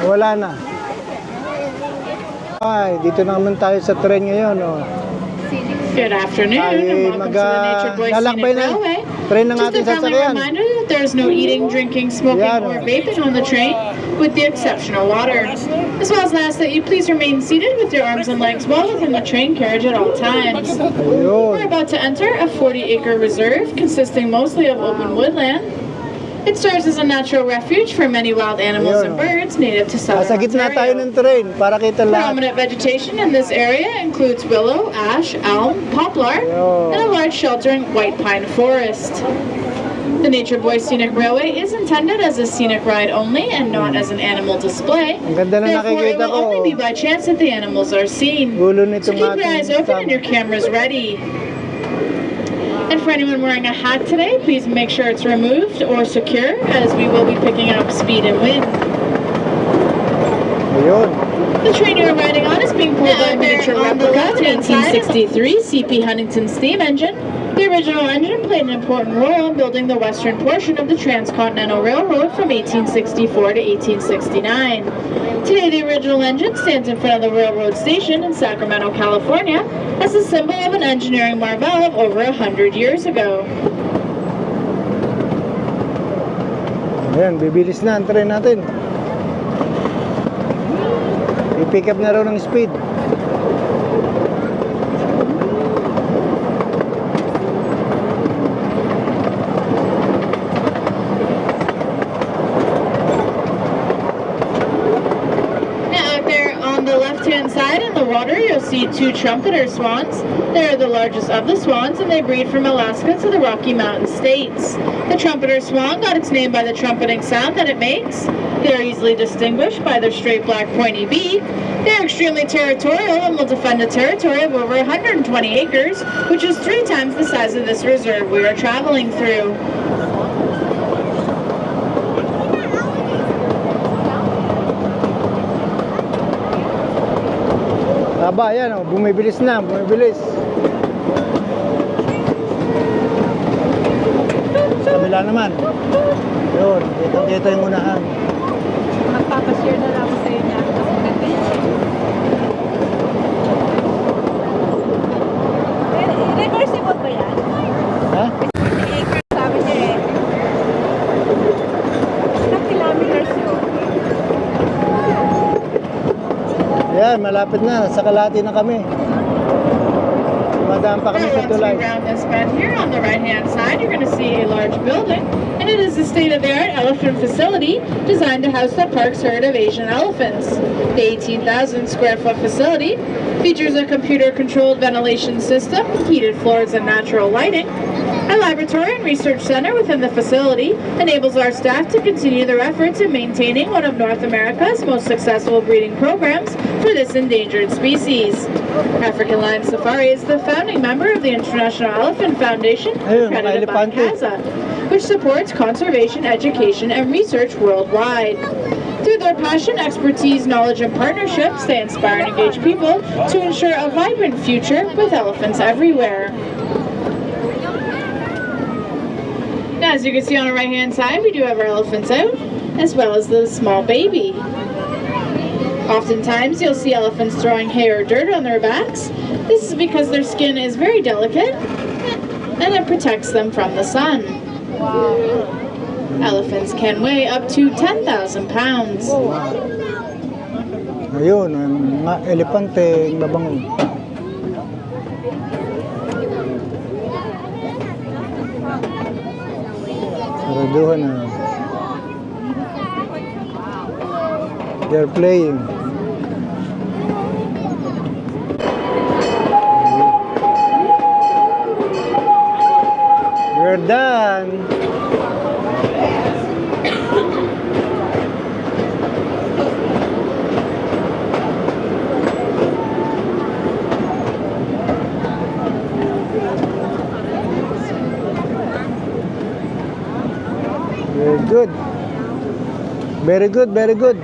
[SPEAKER 1] Wala na. Ay, dito naman tayo sa train ngayon. Oh.
[SPEAKER 5] Good afternoon and welcome to the Nature Boy
[SPEAKER 1] lalakbay
[SPEAKER 5] Scenic
[SPEAKER 1] na.
[SPEAKER 5] Railway.
[SPEAKER 1] Train na
[SPEAKER 5] Just
[SPEAKER 1] ating
[SPEAKER 5] a friendly
[SPEAKER 1] sasakyan.
[SPEAKER 5] reminder that there's no eating, drinking, smoking,
[SPEAKER 1] Yan,
[SPEAKER 5] or
[SPEAKER 1] oh.
[SPEAKER 5] vaping on the train, with the exception of water. As well as ask that you please remain seated with your arms and legs well within the train carriage at all times. We're
[SPEAKER 1] Ayun.
[SPEAKER 5] about to enter a 40-acre reserve consisting mostly of open woodland. It serves as a natural refuge for many wild animals and birds native to southern
[SPEAKER 1] Sa gitna tayo
[SPEAKER 5] Ontario.
[SPEAKER 1] ng train para kita lahat.
[SPEAKER 5] Prominent vegetation in this area includes willow, ash, elm, poplar, and a large sheltering white pine forest. The Nature Boy Scenic Railway is intended as a scenic ride only and not as an animal display.
[SPEAKER 1] Ang ganda na
[SPEAKER 5] Therefore, it
[SPEAKER 1] nakikita
[SPEAKER 5] will only
[SPEAKER 1] ko.
[SPEAKER 5] be by chance that the animals are seen.
[SPEAKER 1] Gulo
[SPEAKER 5] So
[SPEAKER 1] nitong
[SPEAKER 5] keep your eyes
[SPEAKER 1] ating
[SPEAKER 5] open and your cameras ready. And for anyone wearing a hat today, please make sure it's removed or secure, as we will be picking up speed and wind.
[SPEAKER 1] Ayun.
[SPEAKER 5] The train you're riding on is being pulled by a miniature replica of an 1863 CP Huntington steam engine, The original engine played an important role in building the western portion of the Transcontinental Railroad from 1864 to 1869. Today, the original engine stands in front of the railroad station in Sacramento, California, as a symbol of an engineering marvel of over 100 years ago.
[SPEAKER 1] Ayan, bibilis na ang train natin. I-pick up na raw ng speed.
[SPEAKER 5] Side in the water, you'll see two trumpeter swans. They are the largest of the swans, and they breed from Alaska to the Rocky Mountain states. The trumpeter swan got its name by the trumpeting sound that it makes. They are easily distinguished by their straight black pointy beak. They are extremely territorial and will defend a territory of over 120 acres, which is 3 times the size of this reserve we are traveling through.
[SPEAKER 1] Aba, yan o, bumibilis na, bumibilis. Sa kabila naman. Yun, kita yung unahan.
[SPEAKER 2] Magpapashare na lang ako sa inyo. Reversible ba yan?
[SPEAKER 1] Ha?
[SPEAKER 2] Sabi niya eh. Ilang kilometers yun?
[SPEAKER 1] Yan, malapit na. Sa kalahati na kami. Madaan pa kami sa
[SPEAKER 5] Once we
[SPEAKER 1] tulay.
[SPEAKER 5] round this bend here on the right-hand side, you're going to see a large building, and it is a state-of-the-art elephant facility designed to house the park's herd of Asian elephants. The 18,000 square foot facility features a computer-controlled ventilation system, heated floors, and natural lighting. A laboratory and research center within the facility enables our staff to continue their efforts in maintaining one of North America's most successful breeding programs for this endangered species. African Lion Safari is the founding member of the International Elephant Foundation,
[SPEAKER 1] Ayun,
[SPEAKER 5] accredited by
[SPEAKER 1] elepante.
[SPEAKER 5] 𝐀𝐼𝐴, which supports conservation, education, and research worldwide. Through their passion, expertise, knowledge, and partnerships, they inspire and engage people to ensure a vibrant future with elephants everywhere. Now, as you can see on the right-hand side, we do have our elephants out, as well as the small baby. Oftentimes, you'll see elephants throwing hay or dirt on their backs. This is because their skin is very delicate, and it protects them from the sun. Elephants can weigh up to 10,000 pounds.
[SPEAKER 1] Ayun, mga elepante, mabango. Saraduhan na. They're playing. We're done. Very good. Very good, very good.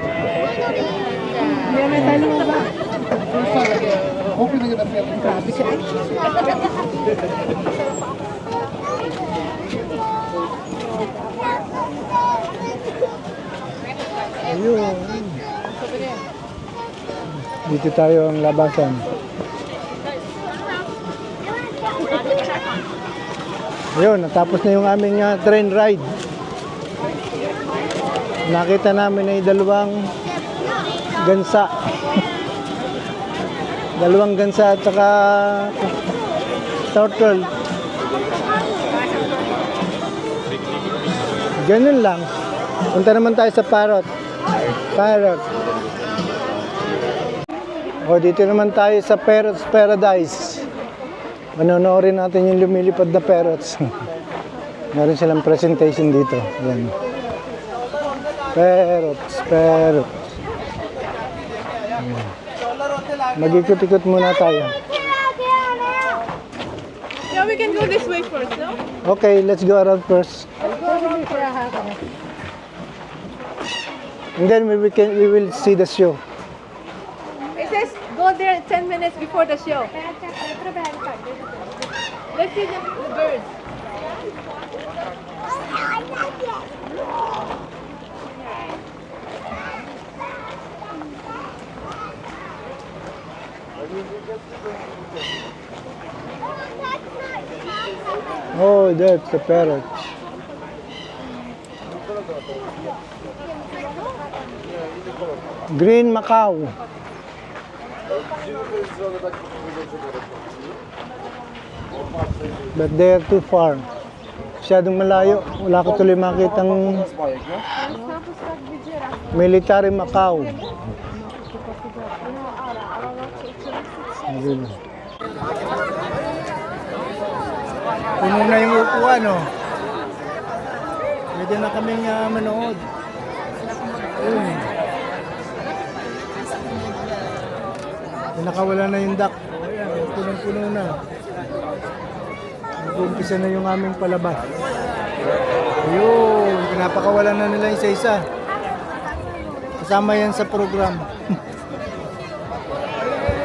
[SPEAKER 1] Ayun. Dito tayo ang labasan. Ayun, natapos na yung aming train ride. Nakita namin ay dalawang gansa. Dalawang gansa at saka turtle. Ganun lang. Punta naman tayo sa parrot. Parrot. O, dito naman tayo sa Parrot's Paradise. Manonoodin natin yung lumilipad na parrots. Meron silang presentation dito. Yan. Parrots, parrots. Mag-ikot-ikot muna tayo.
[SPEAKER 2] Yeah, we can go this way first, no?
[SPEAKER 1] Okay, let's go around first. And then we will see the show.
[SPEAKER 2] It says go there 10 minutes before the show. Let's see the birds.
[SPEAKER 1] Oh, that's a parrot. Green Macau. But they're too far. Masyadong malayo. Wala ko tuloy makitang military Macau. Puno na yung upuan, oh. Pwede na kaming manood. Ayun. Nakawala na yung duck. Ayan, punong-puno na. Nag-uumpisa na yung aming palabas. Ayun, pinapakawalan na nila isa-isa. Kasama yan sa program.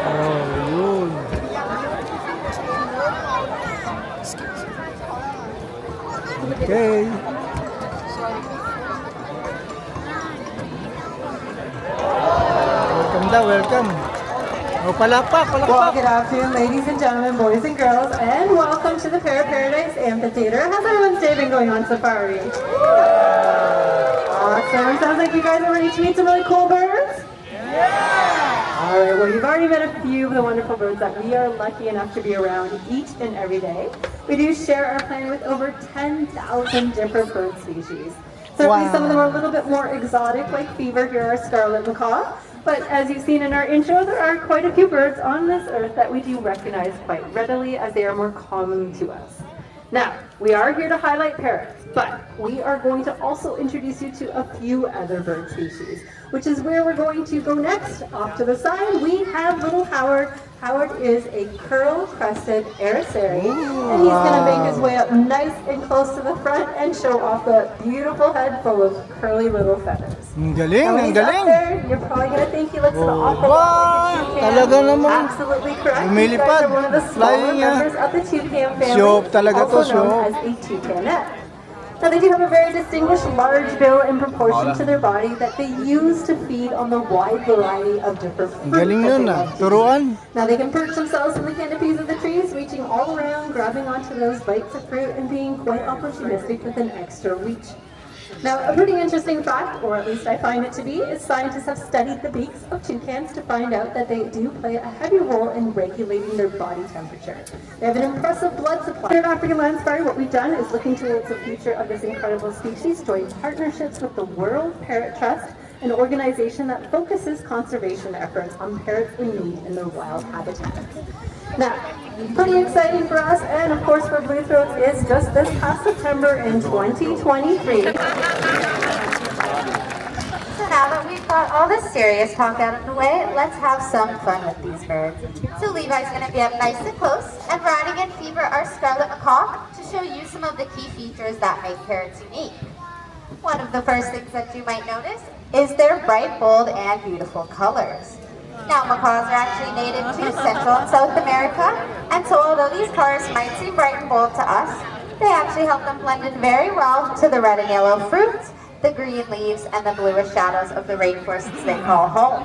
[SPEAKER 1] Oh, yun. Okay. Welcome daw, welcome. Oh, palakpak,
[SPEAKER 6] Well,
[SPEAKER 1] palakpak.
[SPEAKER 6] good afternoon, ladies and gentlemen, boys and girls, and welcome to the Fair Paradise Amphitheater. How's everyone's day been going on safari? Awesome. Sounds like you guys are ready to meet some really cool birds? Yeah! All right, well, you've already met a few of the wonderful birds that we are lucky enough to be around each and every day. We do share our planet with over 10,000 different bird species. Certainly some of them are a little bit more exotic, like Fever, here our scarlet macaw. But as you've seen in our intro, there are quite a few birds on this earth that we do recognize quite readily as they are more common to us. Now, we are here to highlight parrots, but we are going to also introduce you to a few other bird species, which is where we're going to go next. Off to the side, we have little Howard. Howard is a curl-crested Ericeary, and he's going to make his way up nice and close to the front and show off the beautiful head full of curly little feathers.
[SPEAKER 1] Ang galing,
[SPEAKER 6] Now, when
[SPEAKER 1] ang
[SPEAKER 6] he's up
[SPEAKER 1] galing.
[SPEAKER 6] there, you're probably going to think he looks an awful lot like a toucan.
[SPEAKER 1] Talaga naman.
[SPEAKER 6] Absolutely correct.
[SPEAKER 1] Lumilipad.
[SPEAKER 6] These guys are one of the smaller
[SPEAKER 1] Flying,
[SPEAKER 6] members of the toucan family,
[SPEAKER 1] Siyop talaga to,
[SPEAKER 6] also known
[SPEAKER 1] siyop.
[SPEAKER 6] as a toucanette. Now they do have a very distinguished large bill in proportion to their body that they use to feed on the wide variety of different
[SPEAKER 1] Ang
[SPEAKER 6] fruits
[SPEAKER 1] galing
[SPEAKER 6] that
[SPEAKER 1] nun,
[SPEAKER 6] they
[SPEAKER 1] ah.
[SPEAKER 6] love to eat.
[SPEAKER 1] Turuan.
[SPEAKER 6] Now they can perch themselves in the canopies of the trees, reaching all around, grabbing onto those bites of fruit, and being quite opportunistic with an extra reach. Now, a pretty interesting fact, or at least I find it to be, is scientists have studied the beaks of toucans to find out that they do play a heavy role in regulating their body temperature. They have an impressive blood supply. Here at African Land Safari, what we've done is looking towards the future of this incredible species, joined partnerships with the World Parrot Trust, an organization that focuses conservation efforts on parrots in need in their wild habitats. Now, pretty exciting for us, and of course for Blue Throats, is just this past September in 2023.
[SPEAKER 7] So now that we've got all the serious talk out of the way, let's have some fun with these birds. So Levi's going to be up nice and close, and Riding and Fever are scarlet macaw to show you some of the key features that make parrots unique. One of the first things that you might notice is their bright, bold, and beautiful colors. Now, macaws are actually native to Central and South America, and so although these colors might seem bright and bold to us, they actually help them blend in very well to the red and yellow fruits, the green leaves, and the bluish shadows of the rainforests they call home.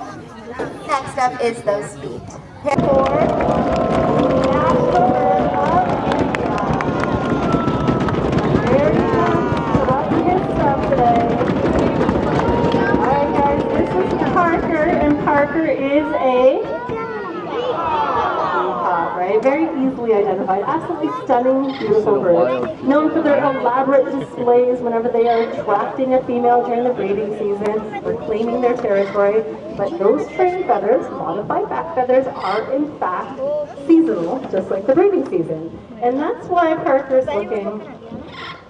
[SPEAKER 7] Next up is those feet.
[SPEAKER 6] Parker is a peacock, right? Very easily identified. Absolutely stunning, beautiful bird. Known for their elaborate displays whenever they are attracting a female during the breeding season, reclaiming their territory. But those trained feathers, modified back feathers, are in fact seasonal, just like the breeding season. And that's why Parker's looking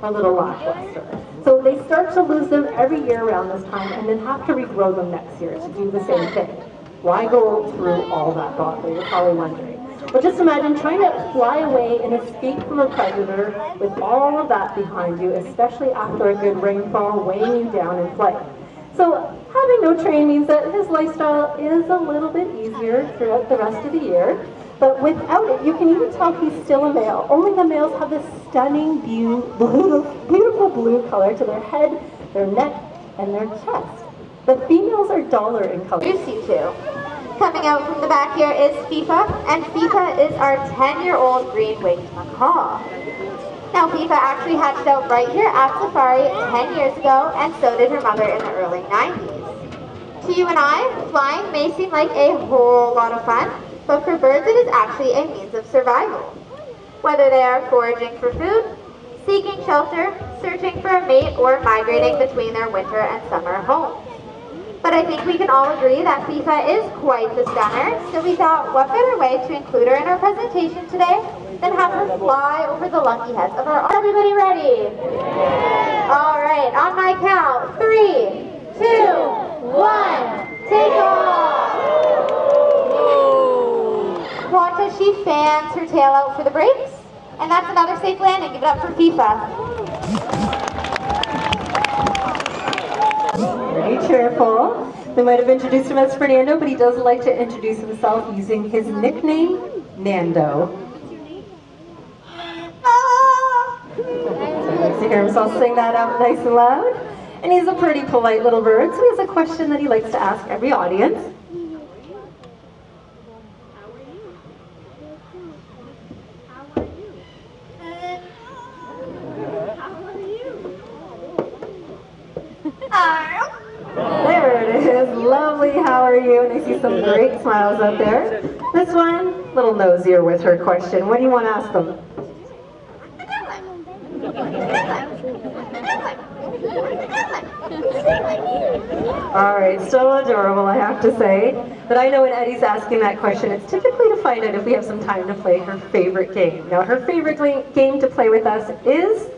[SPEAKER 6] a little lackluster. So they start to lose them every year around this time and then have to regrow them next year to do the same thing. Why go through all that bother, you're probably wondering. But just imagine trying to fly away and escape from a predator with all of that behind you, especially after a good rainfall weighing you down in flight. So having no train means that his lifestyle is a little bit easier throughout the rest of the year. But without it, you can even tell he's still a male. Only the males have this stunning, beautiful blue color to their head, their neck, and their chest. The females are duller in color.
[SPEAKER 7] Introduce you to. Coming out from the back here is FIFA, and FIFA is our 10-year-old green-winged macaw. Now FIFA actually hatched out right here at Safari 10 years ago, and so did her mother in the early 90s. To you and I, flying may seem like a whole lot of fun, but for birds it is actually a means of survival. Whether they are foraging for food, seeking shelter, searching for a mate, or migrating between their winter and summer homes. But I think we can all agree that FIFA is quite the stunner, so we thought what better way to include her in our presentation today than have her fly over the lucky heads of our... Everybody ready? Alright, on my count, 3, 2, 1, take off! Watch as she fans her tail out for the brakes, and that's another safe landing. Give it up for FIFA.
[SPEAKER 6] Very cheerful. They might have introduced him as Fernando, but he does like to introduce himself using his nickname, Nando. So he likes to hear himself sing that out nice and loud. And he's a pretty polite little bird, so he has a question that he likes to ask every audience. There it is. Lovely. How are you? And I see some great smiles out there. This one, a little nosier with her question. What do you want to ask them? All right, still adorable, I have to say. But I know when Eddie's asking that question, it's typically to find out if we have some time to play her favorite game. Now, her favorite game to play with us is...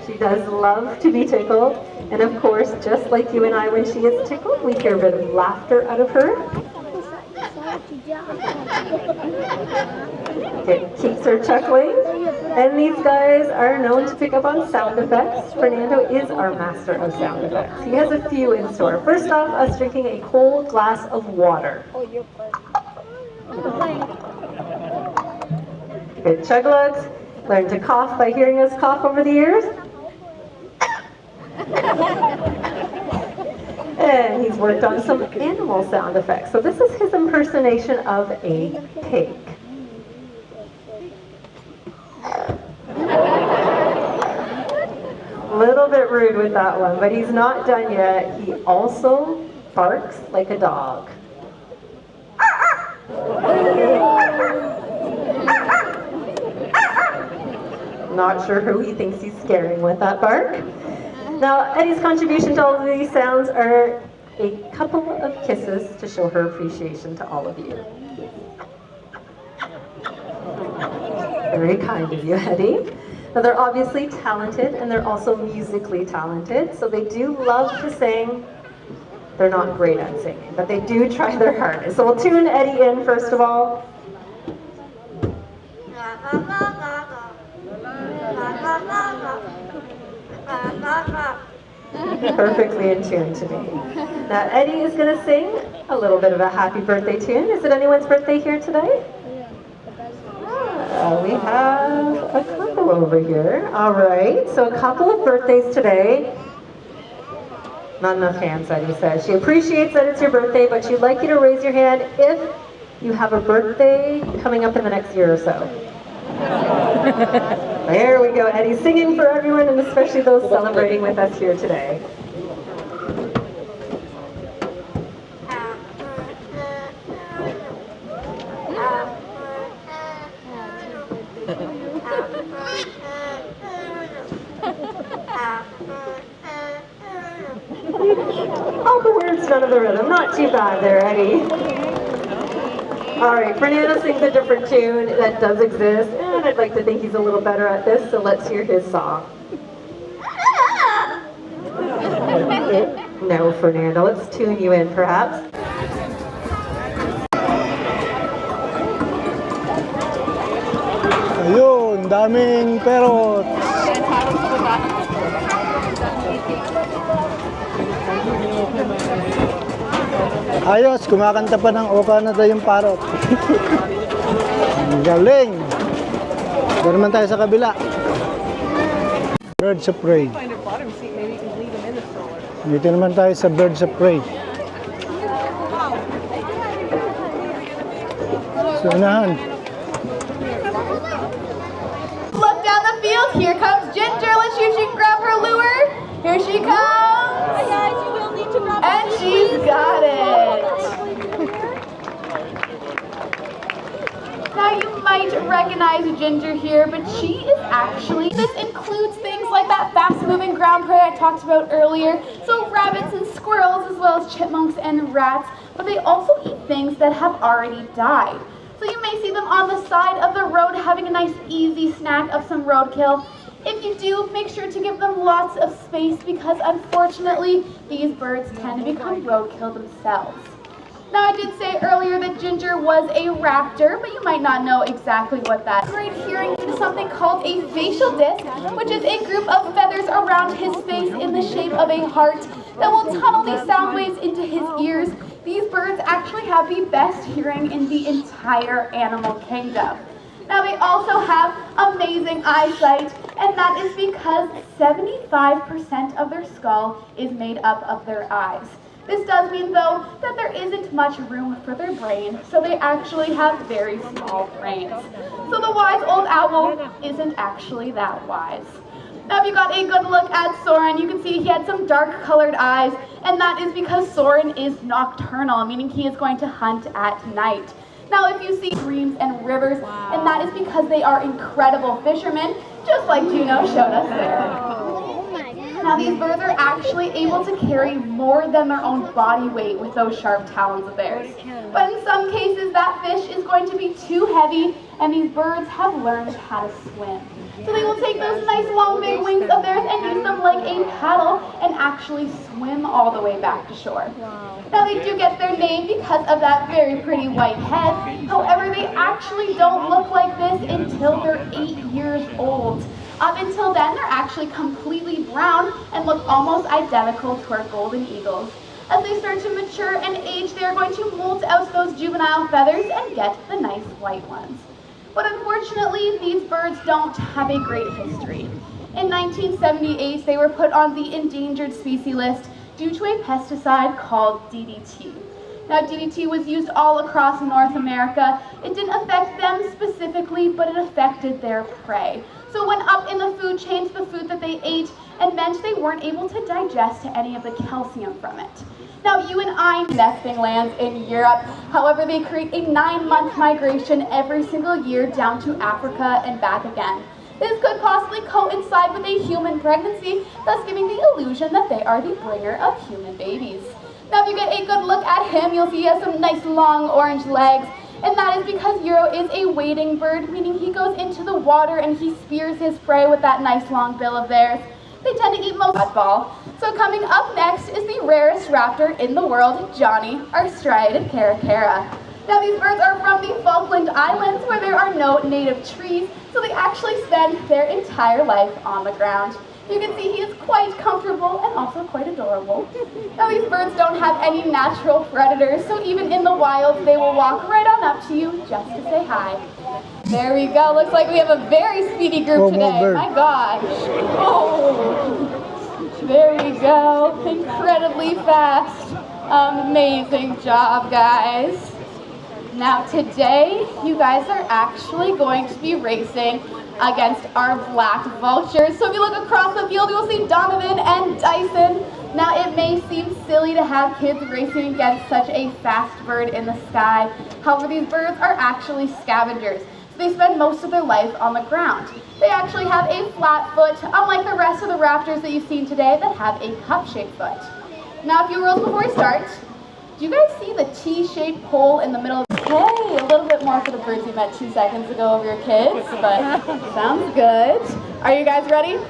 [SPEAKER 6] She does love to be tickled, and of course, just like you and I, when she is tickled, we hear a bit of laughter out of her. It keeps her chuckling, and these guys are known to pick up on sound effects. Fernando is our master of sound effects. He has a few in store. First off, us drinking a cold glass of water. Good chug-lugs. Learn to cough by hearing us cough over the ears. And he's worked on some animal sound effects. So this is his impersonation of a pig. A little bit rude with that one, but he's not done yet. He also barks like a dog. Not sure who he thinks he's scaring with that bark. Now, Eddie's contribution to all of these sounds are a couple of kisses to show her appreciation to all of you. Very kind of you, Eddie. Now, they're obviously talented, and they're also musically talented, so they do love to sing. They're not great at singing, but they do try their hardest. So we'll tune Eddie in first of all. Perfectly in tune to me. Now Eddie is going to sing a little bit of a happy birthday tune. Is it anyone's birthday here today? We have a couple over here. All right, so a couple of birthdays today. Not enough hands, Eddie says. She appreciates that it's your birthday, but she'd like you to raise your hand if you have a birthday coming up in the next year or so. There we go. Eddie's singing for everyone, and especially those celebrating with us here today. All the words, none of the rhythm. Not too bad there, Eddie. All right, Fernando sings a different tune that does exist, and I'd like to think he's a little better at this, so let's hear his song. No, Fernando, let's tune you in, perhaps.
[SPEAKER 1] Ayun, daming parrot. Ayos, kumakanta pa ng O Canada yung parrot. Ang galing. Doon naman tayo sa kabila. Birds of prey.
[SPEAKER 2] Find a bottom seat, maybe you can leave them in the stroller.
[SPEAKER 1] Dito naman tayo sa birds of prey. So, unahan.
[SPEAKER 8] Look down the field. Here comes Ginger. Let's see if she can grab her lure. Here she comes.
[SPEAKER 2] Hi guys, you will need to grab
[SPEAKER 8] And she's got it. Now you might recognize Ginger here, but she is actually, this includes things like that fast-moving ground prey I talked about earlier, so rabbits and squirrels as well as chipmunks and rats, but they also eat things that have already died. So you may see them on the side of the road having a nice easy snack of some roadkill. If you do, make sure to give them lots of space because unfortunately, these birds tend to become roadkill themselves. Now I did say earlier that Ginger was a raptor, but you might not know exactly what that is. Great hearing due to something called a facial disc, which is a group of feathers around his face in the shape of a heart that will tunnel these sound waves into his ears. These birds actually have the best hearing in the entire animal kingdom. Now they also have amazing eyesight, and that is because 75% of their skull is made up of their eyes. This does mean, though, that there isn't much room for their brain, so they actually have very small brains. So the wise old owl isn't actually that wise. Now if you got a good look at Soren, you can see he had some dark colored eyes, and that is because Soren is nocturnal, meaning he is going to hunt at night. Now if you see streams and rivers, and that is because they are incredible fishermen, just like Juno showed us there. Now these birds are actually able to carry more than their own body weight with those sharp talons of theirs. But in some cases that fish is going to be too heavy, and these birds have learned how to swim. So they will take those nice long big wings of theirs and use them like a paddle and actually swim all the way back to shore. Now they do get their name because of that very pretty white head. However, they actually don't look like this until they're 8 years old. Up until then, they're actually completely brown and look almost identical to our golden eagles. As they start to mature and age, they are going to molt out those juvenile feathers and get the nice white ones. But unfortunately, these birds don't have a great history. In 1978, they were put on the endangered species list due to a pesticide called DDT. Now, DDT was used all across North America. It didn't affect them specifically, but it affected their prey. So it went up in the food chain to the food that they ate and meant they weren't able to digest any of the calcium from it. Now, you and I nesting lands in Europe. However, they create a 9-month migration every single year down to Africa and back again. This could possibly coincide with a human pregnancy, thus giving the illusion that they are the bringer of human babies. Now, if you get a good look at him, you'll see he has some nice long orange legs, and that is because Euro is a wading bird, meaning he goes into the water and he spears his prey with that nice long bill of theirs. They tend to eat most oddball. So coming up next is the rarest raptor in the world, Johnny, our striated 𝐀𝐟𝐫𝐢𝐜. Now these birds are from the Falkland Islands where there are no native trees, so they actually spend their entire life on the ground. You can see he is quite comfortable and also quite adorable. Now these birds don't have any natural predators, so even in the wild, they will walk right on up to you just to say hi. There we go. Looks like we have a very speedy group today. My gosh. Oh, there we go. Incredibly fast. Amazing job, guys. Now today, you guys are actually going to be racing against our black vultures. So if you look across the field, you'll see Donovan and Dyson. Now it may seem silly to have kids racing against such a fast bird in the sky. However, these birds are actually scavengers. So they spend most of their life on the ground. They actually have a flat foot, unlike the rest of the raptors that you've seen today that have a cup-shaped foot. Now, a few rules before we start. Do you guys see the T-shaped pole in the middle? Okay, a little bit more for the birds you met 2 seconds ago of your kids, but sounds good. Are you guys ready?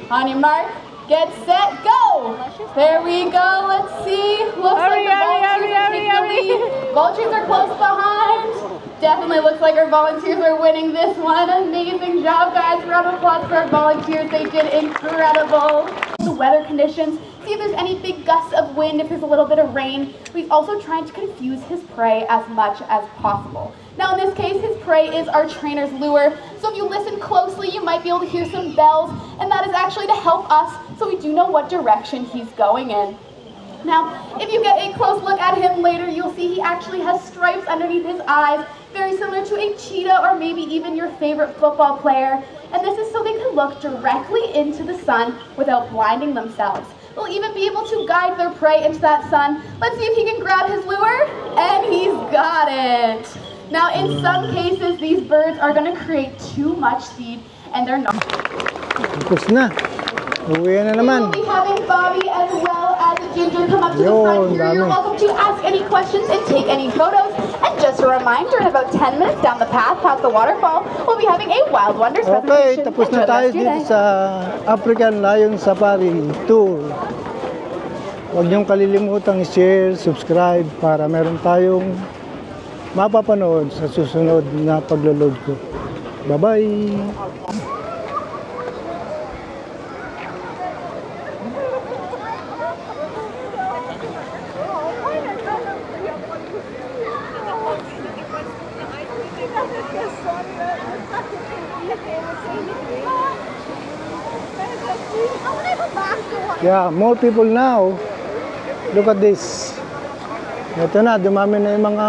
[SPEAKER 8] On your mark, get set, go! There we go, let's see. Looks like the volunteers are taking the lead. Vultures are close behind. Definitely looks like our volunteers are winning this one. Amazing job, guys. Round of applause for our volunteers. They did incredible. The weather conditions see if there's any big gusts of wind, if there's a little bit of rain. But he's also trying to confuse his prey as much as possible. Now in this case, his prey is our trainer's lure. So if you listen closely, you might be able to hear some bells, and that is actually to help us so we do know what direction he's going in. Now, if you get a close look at him later, you'll see he actually has stripes underneath his eyes, very similar to a cheetah or maybe even your favorite football player. And this is so they can look directly into the sun without blinding themselves. They'll even be able to guide their prey into that sun. Let's see if he can grab his lure, and he's got it. Now, in some cases, these birds are going to create too much speed, and they're not.
[SPEAKER 1] Tapos na. Uwi na naman.
[SPEAKER 8] We will be having Bobby as well as Ginger come up to the front here. You're welcome to ask any questions and take any photos. And just a reminder, in about 10 minutes down the path past the waterfall, we'll be having a Wild Wonders
[SPEAKER 1] Okay,
[SPEAKER 8] presentation.
[SPEAKER 1] tapos na
[SPEAKER 8] Enjoy the
[SPEAKER 1] tayo
[SPEAKER 8] rest of your
[SPEAKER 1] dito
[SPEAKER 8] day.
[SPEAKER 1] sa African Lion Safari Tour. Huwag niyong kalilimutang i-share, subscribe para meron tayong mapapanood sa susunod na paglo-load ko. Bye-bye! Yeah, more people now. Look at this. Ito na, dumami na yung mga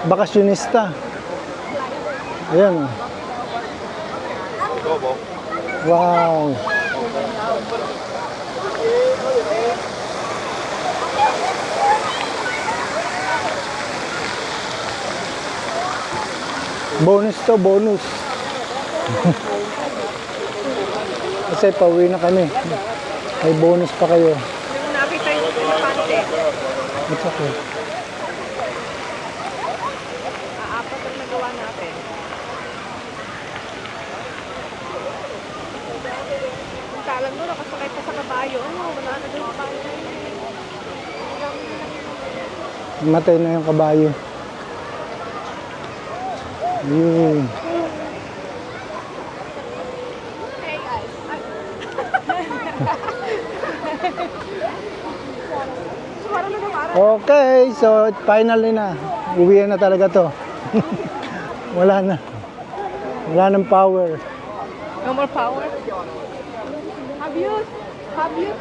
[SPEAKER 1] bakasyonista. Ayan. Wow. Bonus to, bonus. Kasi pauwi na kami. May bonus pa kayo.
[SPEAKER 2] Yung nakita yung elefante.
[SPEAKER 1] It's okay.
[SPEAKER 2] Apat ang nagawa natin. Salang doon, nakasakay pa sa kabayo. Ano, wala na doon kabayo.
[SPEAKER 1] Matay na yung kabayo. Yun. Okay, so finally na. Uwi na talaga to. Wala na. Wala nang power.
[SPEAKER 2] No more power? Have you